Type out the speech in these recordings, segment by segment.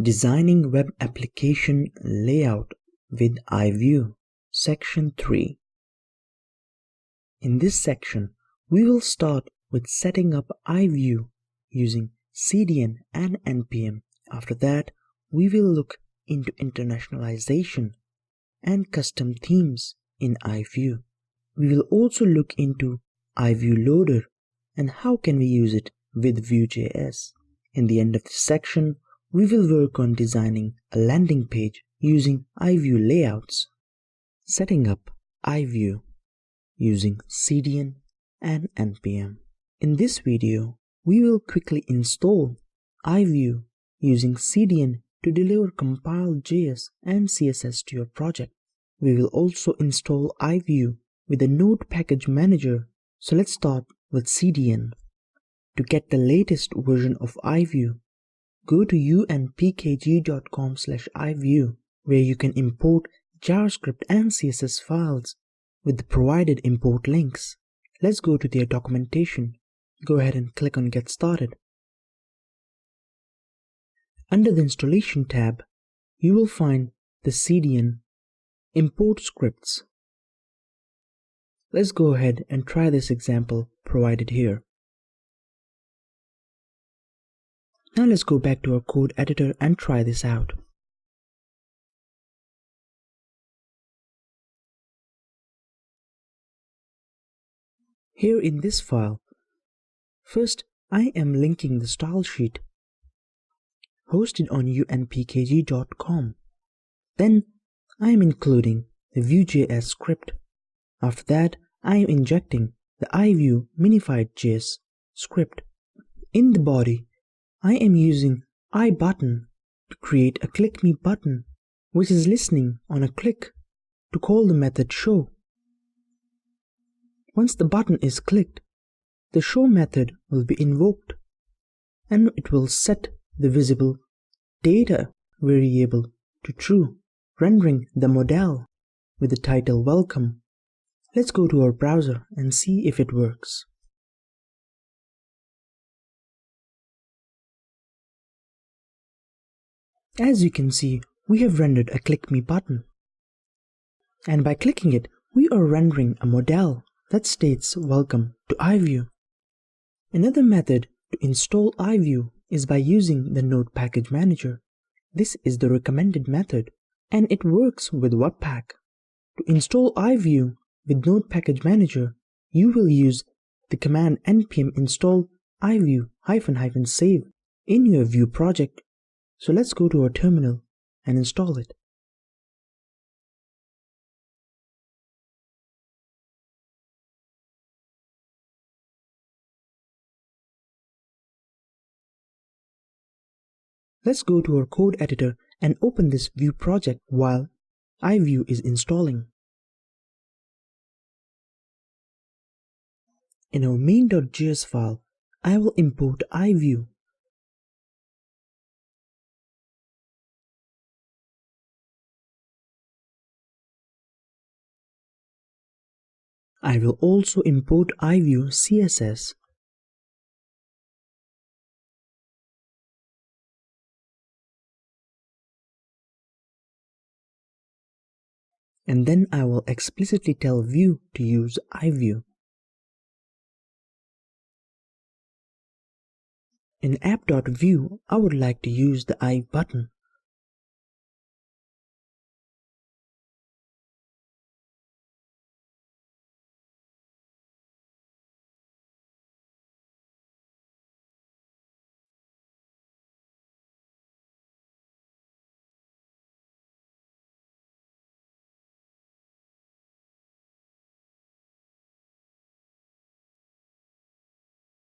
Designing Web Application Layout with iView, Section 3. In this section, we will start with setting up iView using CDN and NPM. After that, we will look into internationalization and custom themes in iView. We will also look into iView Loader and how can we use it with Vue.js. In the end of this section, we will work on designing a landing page using iView layouts. Setting up iView using CDN and NPM. In this video, we will quickly install iView using CDN to deliver compiled JS and CSS to your project. We will also install iView with a Node Package Manager. So let's start with CDN. To get the latest version of iView, go to unpkg.com/iView, where you can import JavaScript and CSS files with the provided import links. Let's go to their documentation. Go ahead and click on Get Started. Under the Installation tab, you will find the CDN import scripts. Let's go ahead and try this example provided here. Now let's go back to our code editor and try this out. Here in this file, first I am linking the style sheet hosted on unpkg.com. Then I am including the Vue.js script. After that, I am injecting the iView minified.js script. In the body, I am using iButton to create a click me button, which is listening on a click to call the method show. Once the button is clicked, the show method will be invoked and it will set the visible data variable to true, rendering the modal with the title welcome. Let's go to our browser and see if it works. As you can see, we have rendered a click me button. And by clicking it, we are rendering a modal that states welcome to iView. Another method to install iView is by using the Node Package Manager. This is the recommended method and it works with Webpack. To install iView with Node Package Manager, you will use the command npm install iView --save in your Vue project. So let's go to our terminal and install it. Let's go to our code editor and open this Vue project while iView is installing. In our main.js file, I will import iView. I will also import iView CSS. And then I will explicitly tell Vue to use iView. In app.vue, I would like to use the I button.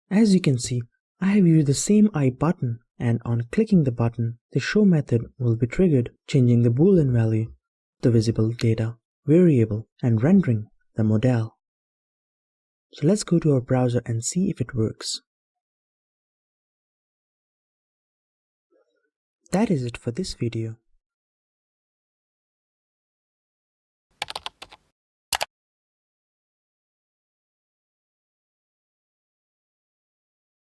As you can see, I have used the same I button, and on clicking the button, the show method will be triggered, changing the boolean value, the visible data variable, and rendering the modal. So let's go to our browser and see if it works. That is it for this video.